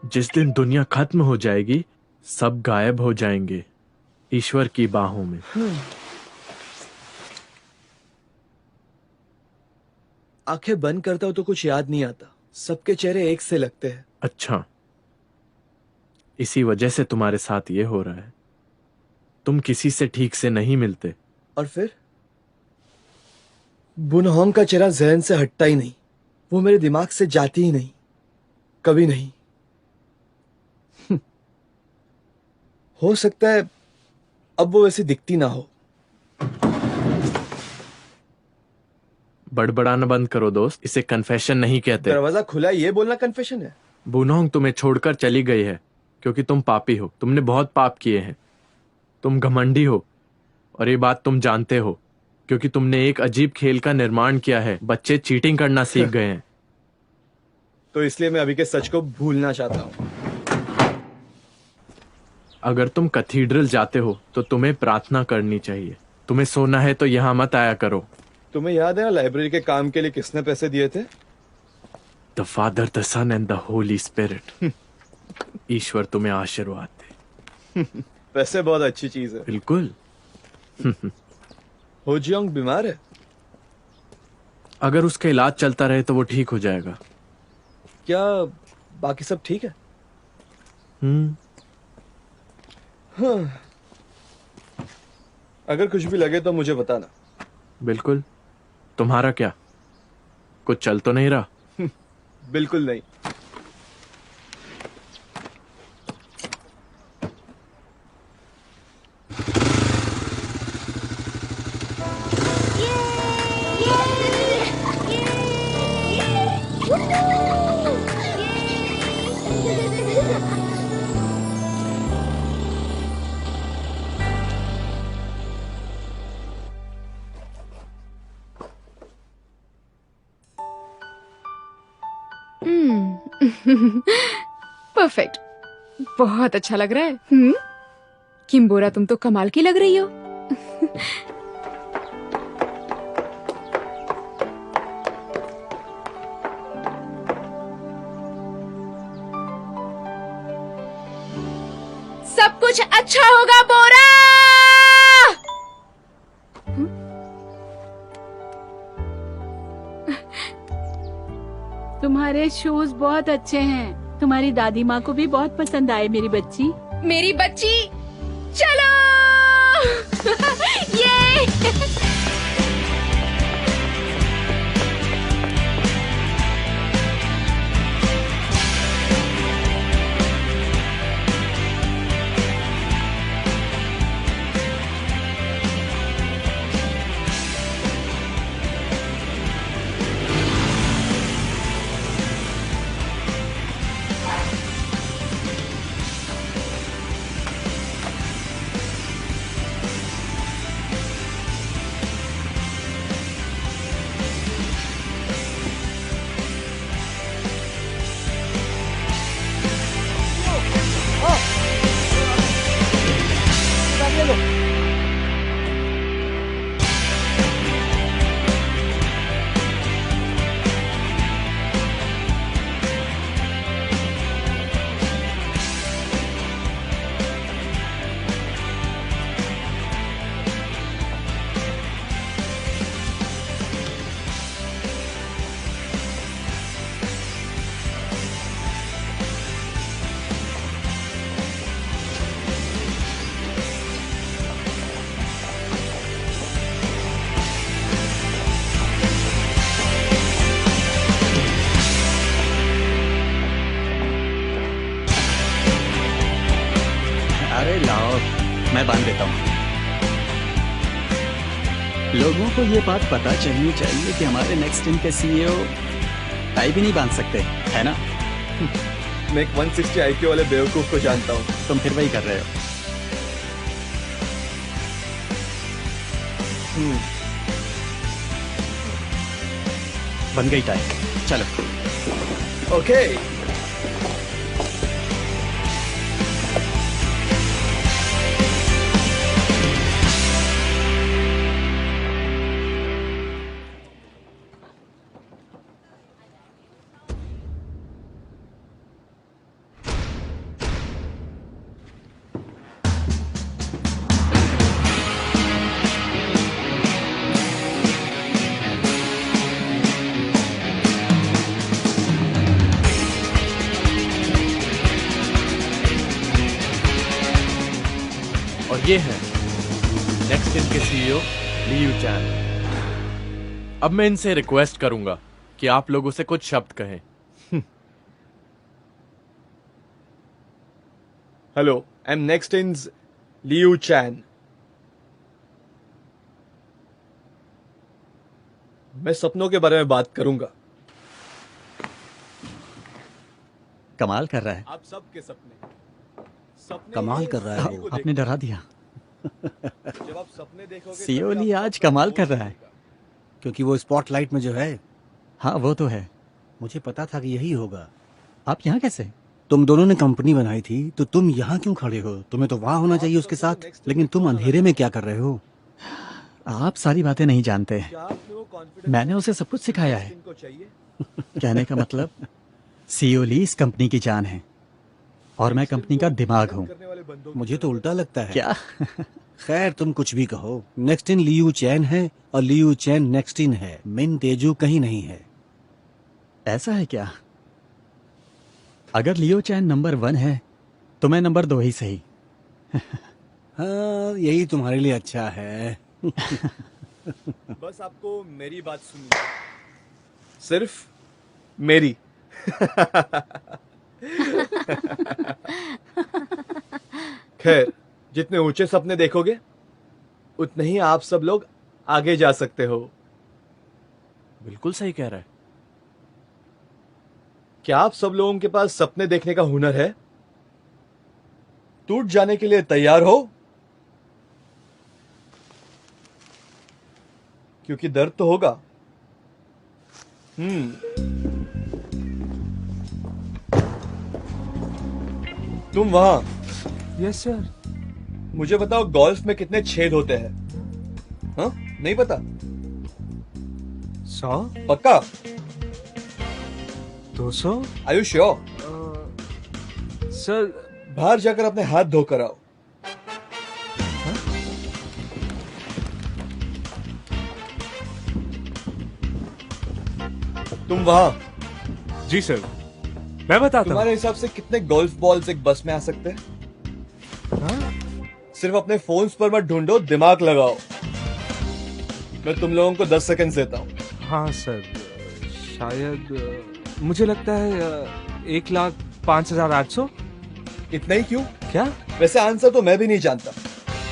जिस दिन दुनिया खत्म हो जाएगी सब गायब हो जाएंगे ईश्वर की बाहों में। आंखें बंद करता हूं तो कुछ याद नहीं आता, सबके चेहरे एक से लगते हैं। अच्छा, इसी वजह से तुम्हारे साथ ये हो रहा है। तुम किसी से ठीक से नहीं मिलते। और फिर बुनहोंग का चेहरा जहन से हटता ही नहीं, वो मेरे दिमाग से जाती ही नहीं, कभी नहीं। हो सकता है अब वो वैसी दिखती ना हो। बड़बड़ाना बंद करो दोस्त, इसे कन्फेशन नहीं कहते। दरवाजा खुला है, ये बोलना कन्फेशन है? बुनहोंग तुम्हें छोड़कर चली गई है क्योंकि तुम पापी हो, तुमने बहुत पाप किए हैं। तुम घमंडी हो और ये बात तुम जानते हो क्योंकि तुमने एक अजीब खेल का निर्माण किया है। बच्चे चीटिंग करना सीख गए हैं। तो इसलिए मैं अभी के सच को भूलना चाहता हूँ। अगर तुम कैथीड्रल जाते हो तो तुम्हें प्रार्थना करनी चाहिए। तुम्हें सोना है तो यहाँ मत आया करो। तुम्हें याद है ना लाइब्रेरी के काम के लिए किसने पैसे दिए थे? The Father, the Son and the Holy Spirit. ईश्वर तुम्हें आशीर्वाद दे। पैसे बहुत अच्छी चीज है। बिल्कुल। होजियोंग बीमार है? अगर उसका इलाज चलता रहे तो वो ठीक हो जाएगा। क्या बाकी सब ठीक है? हाँ। अगर कुछ भी लगे तो मुझे बताना। बिल्कुल। तुम्हारा क्या, कुछ चल तो नहीं रहा? बिल्कुल नहीं। परफेक्ट, बहुत अच्छा लग रहा है। किम्बोरा, तुम तो कमाल की लग रही हो। सब कुछ कुछ अच्छा होगा बोरा। तुम्हारे शूज बहुत अच्छे हैं। तुम्हारी दादी माँ को भी बहुत पसंद आए मेरी बच्ची। मेरी बच्ची, चलो। ये अरे लाओ, मैं बांध देता हूँ। लोगों को ये बात पता चलनी चाहिए कि हमारे नेक्स्ट इन के सीईओ टाई भी नहीं बांध सकते, है ना? मैं एक 160 IQ वाले बेवकूफ को जानता हूँ। तुम फिर वही कर रहे हो। बन गई टाई, चलो। ओके। और ये है नेक्स्ट इन के सीईओ ली यू चैन। अब मैं इनसे रिक्वेस्ट करूंगा कि आप लोगों से कुछ शब्द कहें। हेलो, आई एम नेक्स्ट इन्स लियू चैन। मैं सपनों के बारे में बात करूंगा। कमाल कर रहा है। आप सबके सपने कमाल कर रहा है वो। आपने डरा दिया। जब आप सपने देखोगे सीईओ ली आज कमाल कर रहा है। क्योंकि वो स्पॉटलाइट में जो है। हाँ वो तो है। मुझे पता था कि यही होगा। आप यहाँ कैसे? तुम दोनों ने कंपनी बनाई थी तो तुम यहाँ क्यों खड़े हो? तुम्हें तो वहां होना चाहिए उसके साथ, लेकिन तुम अंधेरे में क्या कर रहे हो? आप सारी बातें नहीं जानते। क्या आप में वो confidence मैंने उसे सब कुछ सिखाया है। इनको चाहिए? कहने का मतलब सीईओ ली इस कंपनी की जान है और मैं कंपनी का दिमाग हूँ। करने वाले बंदों की मुझे तो उल्टा लगता है। क्या? खैर तुम कुछ भी कहो, नेक्स्ट इन लियू चैन है और लियू चैन नेक्स्ट इन है। मिन तेजू कहीं नहीं है। ऐसा है क्या? अगर लियो चैन नंबर 1 है तो मैं नंबर 2 ही सही। हाँ यही तुम्हारे लिए अच्छा है। बस आपको मेरी बात सुननी है। सिर्फ मेरी। खैर, जितने ऊंचे सपने देखोगे उतने ही आप सब लोग आगे जा सकते हो। बिल्कुल सही कह रहा है। क्या आप सब लोगों के पास सपने देखने का हुनर है? टूट जाने के लिए तैयार हो? क्योंकि दर्द तो होगा। तुम वहां। Yes sir. मुझे बताओ गोल्फ में कितने छेद होते हैं? हाँ, नहीं पता? 100, पक्का? 200। Are you sure? सर बाहर जाकर अपने हाथ धोकर आओ। तुम वहाँ जी सर, मैं बताता हूँ। तुम्हारे हिसाब से कितने गोल्फ बॉल्स एक बस में आ सकते हैं? सिर्फ अपने फोन्स पर मत ढूंढो, दिमाग लगाओ। मैं तुम लोगों को 10 सेकंड देता हूँ। हाँ सर, शायद मुझे लगता है 1,05,800। इतना ही क्यों? क्या? वैसे आंसर तो मैं भी नहीं जानता।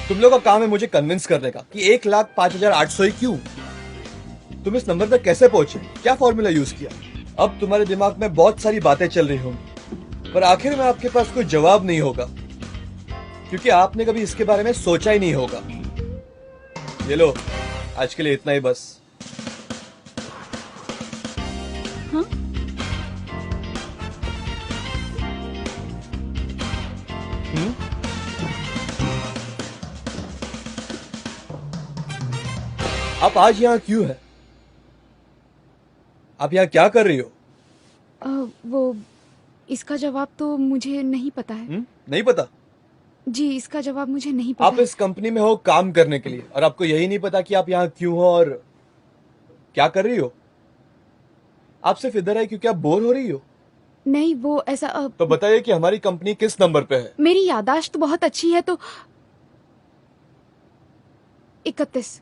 तुम लोग का काम है मुझे कन्विंस करने का कि 1,05,800 ही क्यों। तुम इस नंबर तक कैसे पहुंचे? क्या फॉर्मूला यूज किया? अब तुम्हारे दिमाग में बहुत सारी बातें चल रही होंगी, पर आखिर में आपके पास कोई जवाब नहीं होगा, क्योंकि आपने कभी इसके बारे में सोचा ही नहीं होगा। ये लो, आज के लिए इतना ही बस। आप आज यहाँ क्यों है? आप यहाँ क्या कर रही हो? वो इसका जवाब तो मुझे नहीं पता है। नहीं पता? जी, इसका जवाब मुझे नहीं पता आप इस कंपनी में हो काम करने के लिए, और आपको यही नहीं पता कि आप यहाँ क्यों हो और क्या कर रही हो? आप सिर्फ इधर आई क्योंकि आप बोर हो रही हो? नहीं, वो ऐसा तो बताइए कि हमारी कंपनी किस नंबर पे है? मेरी याददाश्त तो बहुत अच्छी है, तो 31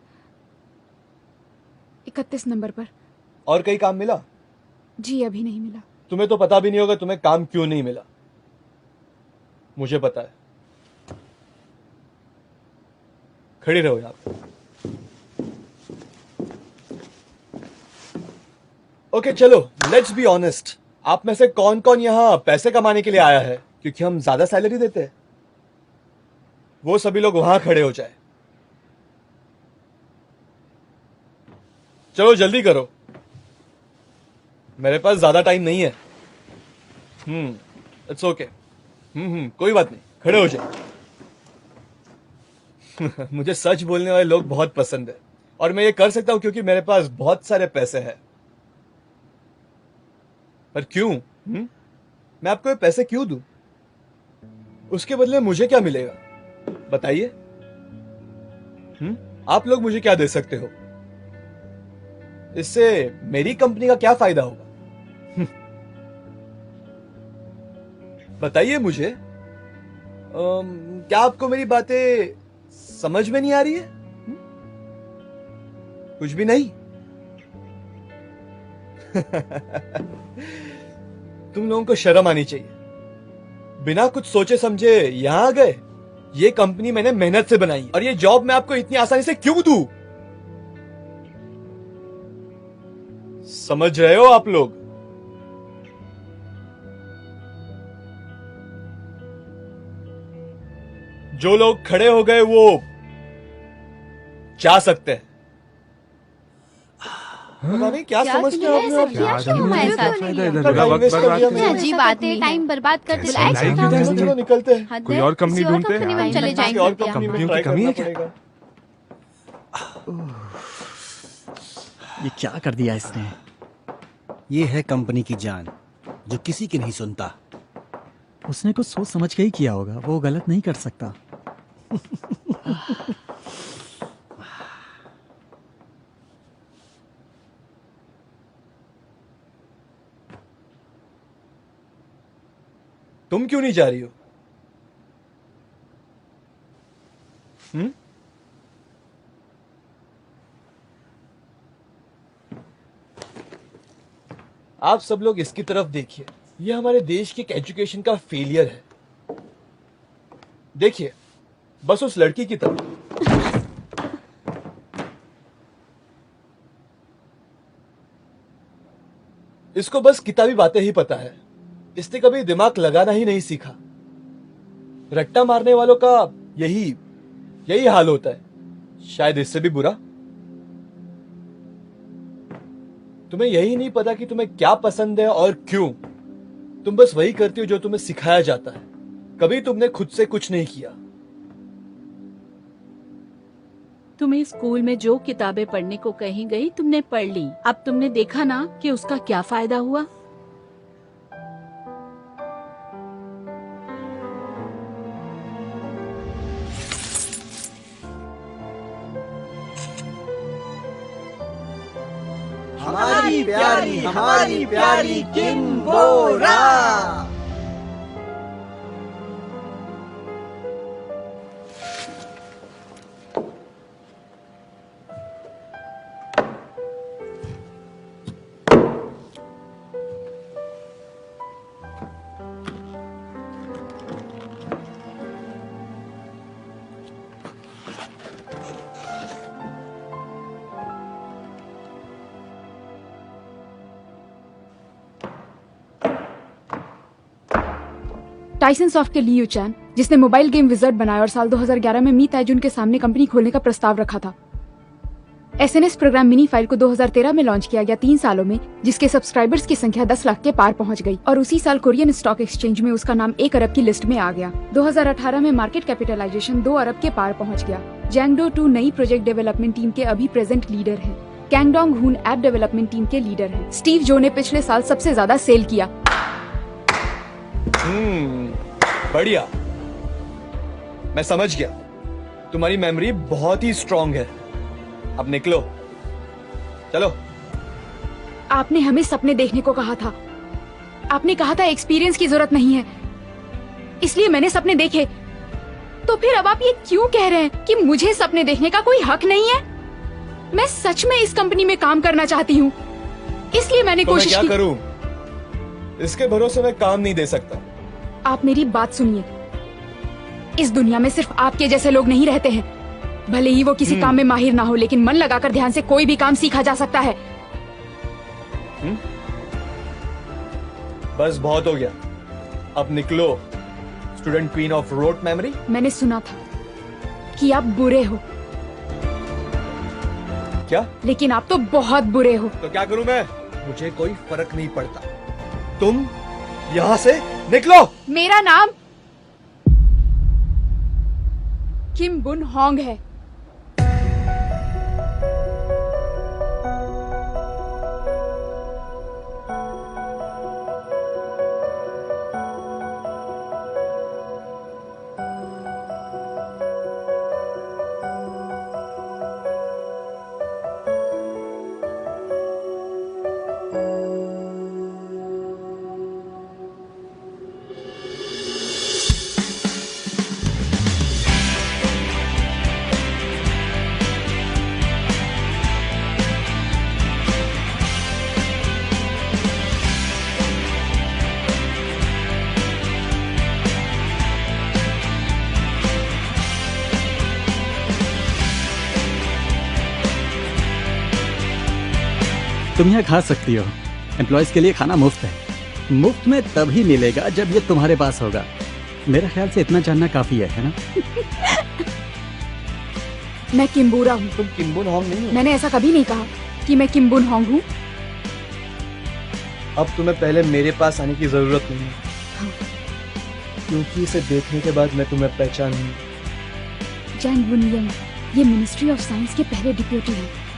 नंबर पर। और कहीं काम मिला? जी, अभी नहीं मिला। तुम्हें तो पता भी नहीं होगा तुम्हें काम क्यों नहीं मिला। मुझे पता है। खड़ी रहो यहाँ पे। ओके चलो, लेट्स बी ऑनेस्ट। आप में से कौन कौन यहाँ पैसे कमाने के लिए आया है क्योंकि हम ज्यादा सैलरी देते हैं? वो सभी लोग वहां खड़े हो जाए। चलो जल्दी करो, मेरे पास ज्यादा टाइम नहीं है। It's okay. कोई बात नहीं, खड़े हो जाए। मुझे सच बोलने वाले लोग बहुत पसंद है, और मैं ये कर सकता हूं क्योंकि मेरे पास बहुत सारे पैसे हैं। पर क्यों? मैं आपको ये पैसे क्यों दूं? उसके बदले मुझे क्या मिलेगा? बताइए। आप लोग मुझे क्या दे सकते हो? इससे मेरी कंपनी का क्या फायदा होगा? बताइए मुझे। क्या आपको मेरी बातें समझ में नहीं आ रही है? कुछ भी नहीं? तुम लोगों को शर्म आनी चाहिए। बिना कुछ सोचे समझे यहां आ गए। ये कंपनी मैंने मेहनत से बनाई, और ये जॉब मैं आपको इतनी आसानी से क्यों दूं? समझ रहे हो आप लोग? जो लोग खड़े हो गए वो जा सकते हैं। पता नहीं क्या समझते हो आप लोग। अजीब बात है, टाइम बर्बाद करते चलो निकलते हैं। कोई और कंपनी ढूंढते हैं। में चले किसी और जाएंगे। कंपनी में कंपनियों ट्राई की कमी करना है क्या? पड़ेगा। ये क्या कर दिया इसने? ये है कंपनी की जान, जो किसी की नहीं सुनता। उसने कुछ सोच समझ के ही किया होगा, वो गलत नहीं कर सकता। तुम क्यों नहीं जा रही हो? आप सब लोग इसकी तरफ देखिए। यह हमारे देश की एजुकेशन का फेलियर है। देखिए, बस उस लड़की की तरफ। इसको बस किताबी बातें ही पता है। इसने कभी दिमाग लगाना ही नहीं सीखा। रट्टा मारने वालों का यही हाल होता है, शायद इससे भी बुरा। तुम्हें यही नहीं पता कि तुम्हें क्या पसंद है और क्यों। तुम बस वही करती हो जो तुम्हें सिखाया जाता है। कभी तुमने खुद से कुछ नहीं किया। तुम्हें स्कूल में जो किताबें पढ़ने को कही गई तुमने पढ़ ली। अब तुमने देखा ना कि उसका क्या फायदा हुआ। हमारी प्यारी किम्बोरा। टाइसन सॉफ्ट के लियू चैन, जिसने मोबाइल गेम विजर्ड बनाया और साल 2011 में मी ताइजुन के सामने कंपनी खोलने का प्रस्ताव रखा था। एसएनएस प्रोग्राम मिनी फाइल को 2013 में लॉन्च किया गया 3 सालों में, जिसके सब्सक्राइबर्स की संख्या 10 लाख के पार पहुंच गई और उसी साल कोरियन स्टॉक एक्सचेंज में उसका नाम 1 अरब की लिस्ट में आ गया। 2018 में मार्केट कैपिटलाइजेशन 2 अरब के पार पहुंच गया। जैंगडो 2 नई प्रोजेक्ट डेवलपमेंट टीम के अभी प्रेजेंट लीडर हैं। कैंगडोंग हुन ऐप डेवलपमेंट टीम के लीडर हैं। स्टीव जो ने पिछले साल सबसे ज्यादा सेल किया। बढ़िया, मैं समझ गया। तुम्हारी मेमोरी बहुत ही स्ट्रांग है। अब निकलो, चलो। आपने हमें सपने देखने को कहा था। आपने कहा था एक्सपीरियंस की जरूरत नहीं है, इसलिए मैंने सपने देखे। तो फिर अब आप ये क्यों कह रहे हैं कि मुझे सपने देखने का कोई हक नहीं है? मैं सच में इस कंपनी में काम करना चाहती हूँ, इसलिए मैंने तो कोशिश मैं की। क्या करूं? इसके भरोसे मैं काम नहीं दे सकता। आप मेरी बात सुनिए। इस दुनिया में सिर्फ आपके जैसे लोग नहीं रहते हैं। भले ही वो किसी काम में माहिर ना हो, लेकिन मन लगाकर ध्यान से कोई भी काम सीखा जा सकता है। बस बहुत हो गया, अब निकलो। Student queen of rote memory. मैंने सुना था कि आप बुरे हो, क्या? लेकिन आप तो बहुत बुरे हो। तो क्या करूं मैं? मुझे कोई फर्क नहीं पड़ता। तुम यहाँ से निकलो। मेरा नाम किम बुन होंग है। तुम यहाँ खा सकती हो। एम्प्लॉयज के लिए खाना मुफ्त है। मुफ्त में तभी मिलेगा जब ये तुम्हारे पास होगा। मेरा ख्याल से इतना जानना काफी है ना? मैं किम्बूरा हूँ। तुम किम्बुन होंग नहीं हो। मैंने ऐसा कभी नहीं कहा कि मैं किम्बुन होंग हूँ। अब तुम्हें पहले मेरे पास आने की जरूरत नहीं है। हाँ। क्योंकि इसे देखने के बाद मैं तुम्हें पहचान लूंगा। जैंग बुन यंग, ये मिनिस्ट्री ऑफ साइंस के पहले डिप्यूटी हैं।